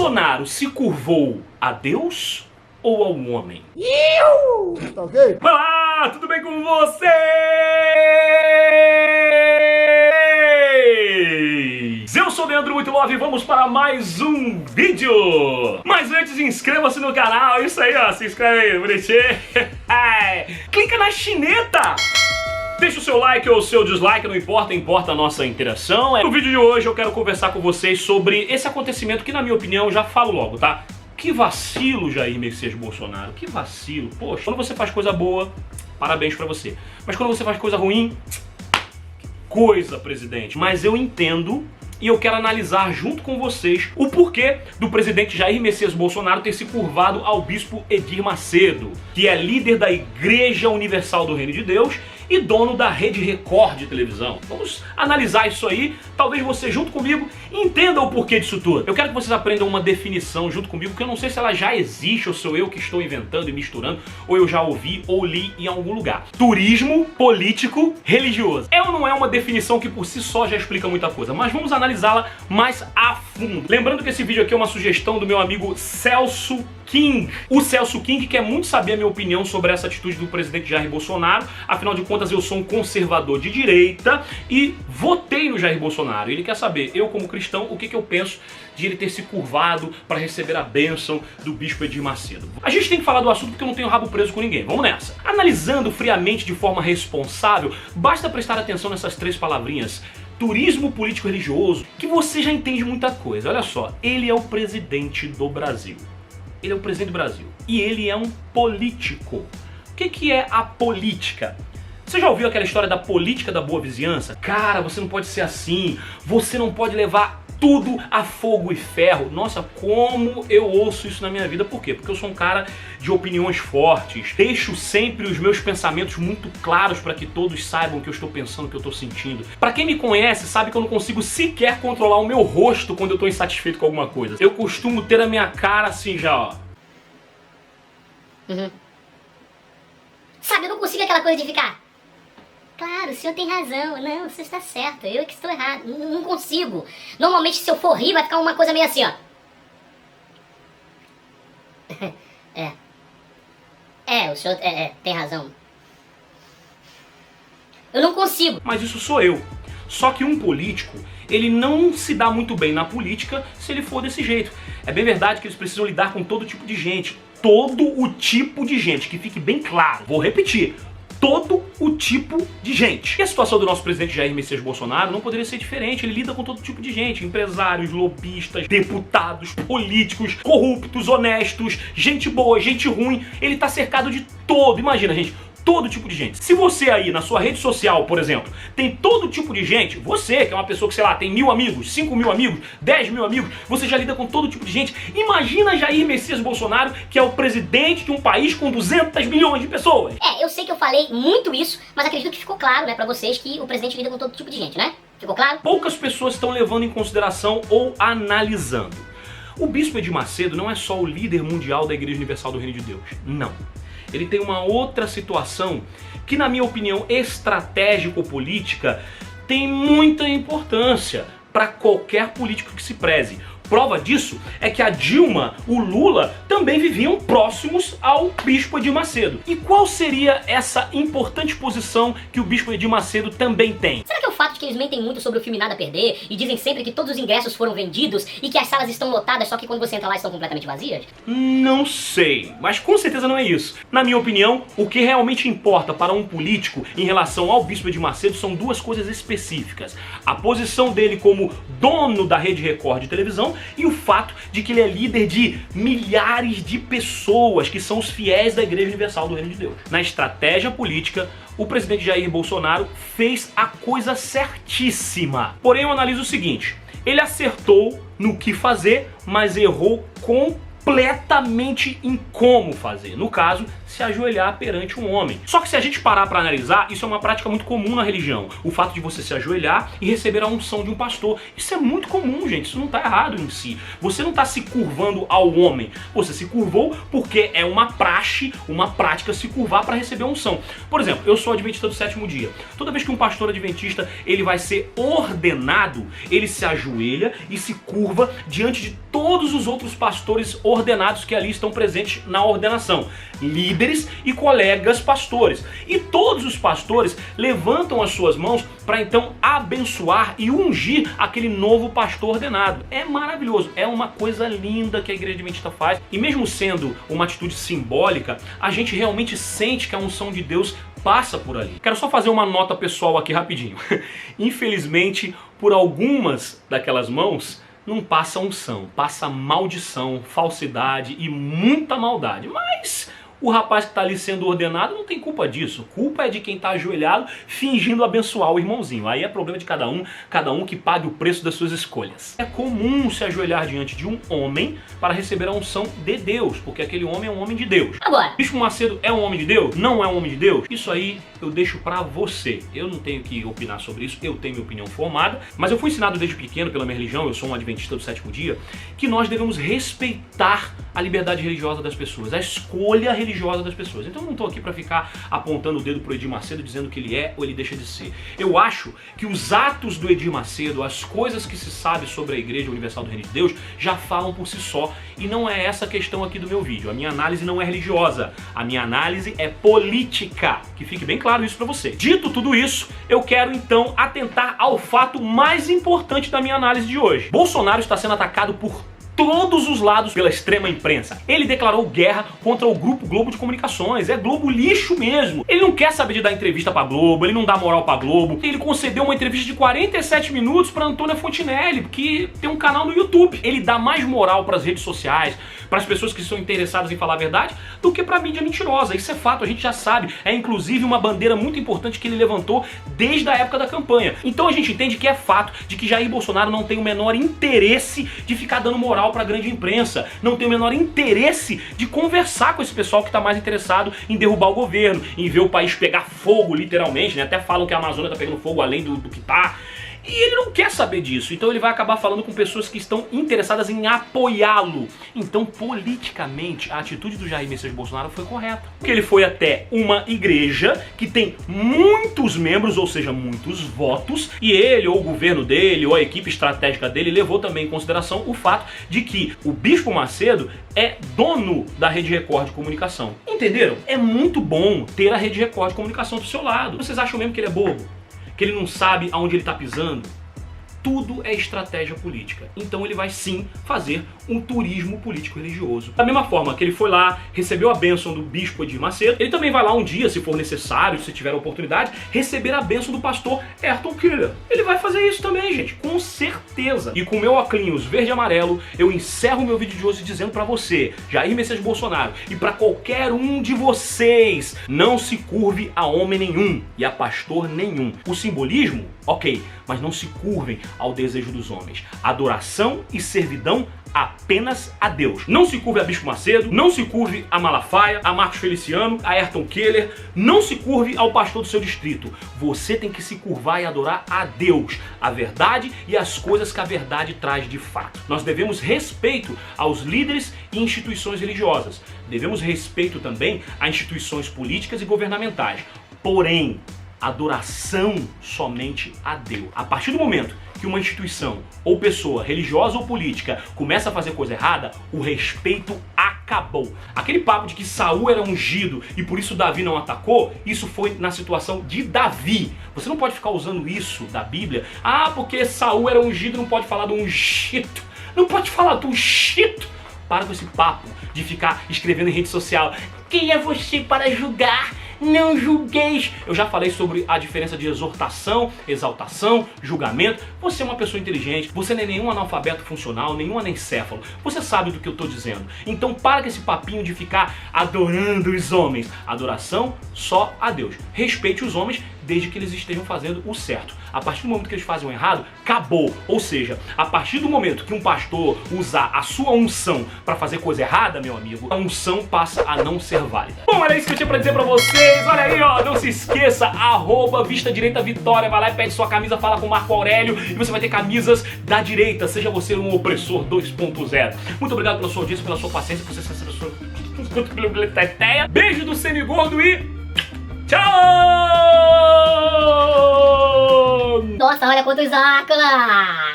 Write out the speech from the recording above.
Bolsonaro se curvou a Deus ou ao homem? Tá ok? Olá, tudo bem com vocês? Eu sou o Leandro Muito Love e vamos para mais um vídeo. Mas antes, inscreva-se no canal, isso aí, ó, se inscreve aí, bonitinho. Clica na chineta. Deixa o seu like ou o seu dislike, não importa, importa a nossa interação. No vídeo de hoje eu quero conversar com vocês sobre esse acontecimento que, na minha opinião, já falo logo, tá? Que vacilo, Jair Messias Bolsonaro, que vacilo. Poxa, quando você faz coisa boa, parabéns pra você. Mas quando você faz coisa ruim, coisa, presidente. Mas eu entendo e eu quero analisar junto com vocês o porquê do presidente Jair Messias Bolsonaro ter se curvado ao bispo Edir Macedo, que é líder da Igreja Universal do Reino de Deus e dono da Rede Record de televisão. Vamos analisar isso aí, talvez você junto comigo entenda o porquê disso tudo. Eu quero que vocês aprendam uma definição junto comigo, que eu não sei se ela já existe ou sou eu que estou inventando e misturando, ou eu já ouvi ou li em algum lugar. Turismo político religioso. É ou não é uma definição que por si só já explica muita coisa, mas vamos analisá-la mais a fundo. Lembrando que esse vídeo aqui é uma sugestão do meu amigo Celso King. O Celso King quer muito saber a minha opinião sobre essa atitude do presidente Jair Bolsonaro. Afinal de contas, eu sou um conservador de direita e votei no Jair Bolsonaro. Ele quer saber, eu como cristão, o que eu penso de ele ter se curvado para receber a bênção do bispo Edir Macedo. A gente tem que falar do assunto porque eu não tenho rabo preso com ninguém. Vamos nessa. Analisando friamente de forma responsável, basta prestar atenção nessas três palavrinhas: turismo político religioso, que você já entende muita coisa. Olha só, ele é o presidente do Brasil. Ele é o presidente do Brasil. E ele é um político. O que é a política? Você já ouviu aquela história da política da boa vizinhança? Cara, você não pode ser assim. Você não pode levar tudo a fogo e ferro. Nossa, como eu ouço isso na minha vida. Por quê? Porque eu sou um cara de opiniões fortes. Deixo sempre os meus pensamentos muito claros para que todos saibam o que eu estou pensando, o que eu estou sentindo. Para quem me conhece, sabe que eu não consigo sequer controlar o meu rosto quando eu estou insatisfeito com alguma coisa. Eu costumo ter a minha cara assim já, ó. Sabe, eu não consigo aquela coisa de ficar: claro, o senhor tem razão, não, você está certo, eu que estou errado, não consigo. Normalmente se eu for rir vai ficar uma coisa meio assim, ó. O senhor tem razão. Eu não consigo. Mas isso sou eu. Só que um político, ele não se dá muito bem na política se ele for desse jeito. É bem verdade que eles precisam lidar com todo tipo de gente. Todo o tipo de gente, que fique bem claro. Vou repetir. Todo o tipo de gente. E a situação do nosso presidente Jair Messias Bolsonaro não poderia ser diferente. Ele lida com todo tipo de gente: empresários, lobistas, deputados, políticos, corruptos, honestos, gente boa, gente ruim. Ele tá cercado de todo, imagina, gente, todo tipo de gente. Se você aí na sua rede social, por exemplo, tem todo tipo de gente, você que é uma pessoa que, sei lá, tem 1000 amigos, 5.000 amigos, 10.000 amigos, você já lida com todo tipo de gente. Imagina Jair Messias Bolsonaro, que é o presidente de um país com 200 milhões de pessoas. Eu sei que eu falei muito isso, mas acredito que ficou claro, né, pra vocês que o presidente lida com todo tipo de gente, né? Ficou claro? Poucas pessoas estão levando em consideração ou analisando. O bispo Edir Macedo não é só o líder mundial da Igreja Universal do Reino de Deus. Não. Ele tem uma outra situação que, na minha opinião, estratégico-política, tem muita importância para qualquer político que se preze. Prova disso é que a Dilma, o Lula, também viviam próximos ao bispo Edir Macedo. E qual seria essa importante posição que o bispo Edir Macedo também tem? Será que é o fato de que eles mentem muito sobre o filme Nada a Perder e dizem sempre que todos os ingressos foram vendidos e que as salas estão lotadas, só que quando você entra lá estão completamente vazias? Não sei, mas com certeza não é isso. Na minha opinião, o que realmente importa para um político em relação ao bispo Edir Macedo são duas coisas específicas: a posição dele como dono da Rede Record de televisão e o fato de que ele é líder de milhares de pessoas que são os fiéis da Igreja Universal do Reino de Deus. Na estratégia política, o presidente Jair Bolsonaro fez a coisa certíssima. Porém, eu analiso o seguinte: ele acertou no que fazer, mas errou com completamente em como fazer. No caso, se ajoelhar perante um homem. Só que se a gente parar para analisar, isso é uma prática muito comum na religião. O fato de você se ajoelhar e receber a unção de um pastor. Isso é muito comum, gente. Isso não está errado em si. Você não está se curvando ao homem. Você se curvou porque é uma praxe, uma prática se curvar para receber a unção. Por exemplo, eu sou adventista do sétimo dia. Toda vez que um pastor adventista ele vai ser ordenado, ele se ajoelha e se curva diante de todos os outros pastores ordenados que ali estão presentes na ordenação. Líderes e colegas pastores. E todos os pastores levantam as suas mãos para então abençoar e ungir aquele novo pastor ordenado. É maravilhoso, é uma coisa linda que a igreja adventista faz. E mesmo sendo uma atitude simbólica, a gente realmente sente que a unção de Deus passa por ali. Quero só fazer uma nota pessoal aqui rapidinho. Infelizmente, por algumas daquelas mãos, não passa unção, passa maldição, falsidade e muita maldade. Mas o rapaz que está ali sendo ordenado não tem culpa disso. Culpa é de quem está ajoelhado fingindo abençoar o irmãozinho. Aí é problema de cada um que pague o preço das suas escolhas. É comum se ajoelhar diante de um homem para receber a unção de Deus, porque aquele homem é um homem de Deus. Agora, Bispo Macedo é um homem de Deus? Não é um homem de Deus? Isso aí eu deixo pra você. Eu não tenho que opinar sobre isso, eu tenho minha opinião formada, mas eu fui ensinado desde pequeno pela minha religião, eu sou um adventista do sétimo dia, que nós devemos respeitar a liberdade religiosa das pessoas, a escolha religiosa das pessoas. Então eu não tô aqui pra ficar apontando o dedo pro Edir Macedo dizendo que ele é ou ele deixa de ser. Eu acho que os atos do Edir Macedo, as coisas que se sabe sobre a Igreja Universal do Reino de Deus, já falam por si só, e não é essa a questão aqui do meu vídeo. A minha análise não é religiosa, a minha análise é política, que fique bem claro isso pra você. Dito tudo isso, eu quero então atentar ao fato mais importante da minha análise de hoje. Bolsonaro está sendo atacado por todos os lados pela extrema imprensa. Ele declarou guerra contra o Grupo Globo de Comunicações. É Globo lixo mesmo. Ele não quer saber de dar entrevista pra Globo, ele não dá moral pra Globo. Ele concedeu uma entrevista de 47 minutos pra Antônia Fontinelli, que tem um canal no YouTube. Ele dá mais moral pras redes sociais, pras pessoas que estão interessadas em falar a verdade, do que pra mídia mentirosa. Isso é fato, a gente já sabe. É inclusive uma bandeira muito importante que ele levantou desde a época da campanha. Então a gente entende que é fato de que Jair Bolsonaro não tem o menor interesse de ficar dando moral para a grande imprensa, não tem o menor interesse de conversar com esse pessoal que está mais interessado em derrubar o governo, em ver o país pegar fogo, literalmente, né? Até falam que a Amazônia está pegando fogo além do que tá. E ele não quer saber disso, então ele vai acabar falando com pessoas que estão interessadas em apoiá-lo. Então, politicamente, a atitude do Jair Messias Bolsonaro foi correta. Porque ele foi até uma igreja que tem muitos membros, ou seja, muitos votos, e ele, ou o governo dele, ou a equipe estratégica dele, levou também em consideração o fato de que o Bispo Macedo é dono da Rede Record de Comunicação. Entenderam? É muito bom ter a Rede Record de Comunicação do seu lado. Vocês acham mesmo que ele é bobo? Que ele não sabe aonde ele está pisando? Tudo é estratégia política. Então ele vai sim fazer um turismo político-religioso. Da mesma forma que ele foi lá, recebeu a bênção do Bispo Edir Macedo, ele também vai lá um dia, se for necessário, se tiver a oportunidade, receber a bênção do pastor Ayrton Keller. Ele vai fazer isso também, gente, com certeza. E com o meu óculos verde e amarelo, eu encerro o meu vídeo de hoje dizendo pra você, Jair Messias Bolsonaro, e pra qualquer um de vocês, não se curve a homem nenhum e a pastor nenhum. O simbolismo, ok, mas não se curvem ao desejo dos homens. Adoração e servidão apenas a Deus. Não se curve a Bispo Macedo, não se curve a Malafaia, a Marcos Feliciano, a Ayrton Keller, não se curve ao pastor do seu distrito. Você tem que se curvar e adorar a Deus, a verdade e as coisas que a verdade traz de fato. Nós devemos respeito aos líderes e instituições religiosas. Devemos respeito também a instituições políticas e governamentais. Porém, adoração somente a Deus. A partir do momento que uma instituição ou pessoa religiosa ou política começa a fazer coisa errada, o respeito acabou. Aquele papo de que Saul era ungido e por isso Davi não atacou, isso foi na situação de Davi. Você não pode ficar usando isso da Bíblia. Ah, porque Saul era ungido, não pode falar do ungido. Não pode falar do ungido. Para com esse papo de ficar escrevendo em rede social. Quem é você para julgar? Não julgueis. Eu já falei sobre a diferença de exortação, exaltação, julgamento. Você é uma pessoa inteligente, você não é nenhum analfabeto funcional, nenhum anencéfalo. Você sabe do que eu estou dizendo. Então para com esse papinho de ficar adorando os homens. Adoração só a Deus. Respeite os homens desde que eles estejam fazendo o certo. A partir do momento que eles fazem o errado, acabou. Ou seja, a partir do momento que um pastor usar a sua unção pra fazer coisa errada, meu amigo, a unção passa a não ser válida. Bom, era isso que eu tinha pra dizer pra vocês. Olha aí, ó, não se esqueça, @VistaDireitaVitória. Vai lá e pede sua camisa, fala com o Marco Aurélio e você vai ter camisas da direita, seja você um opressor 2.0. Muito obrigado pela sua audiência, pela sua paciência, por você ser essa pessoa. Beijo do semigordo e tchau! Nossa, olha quantos ácaros!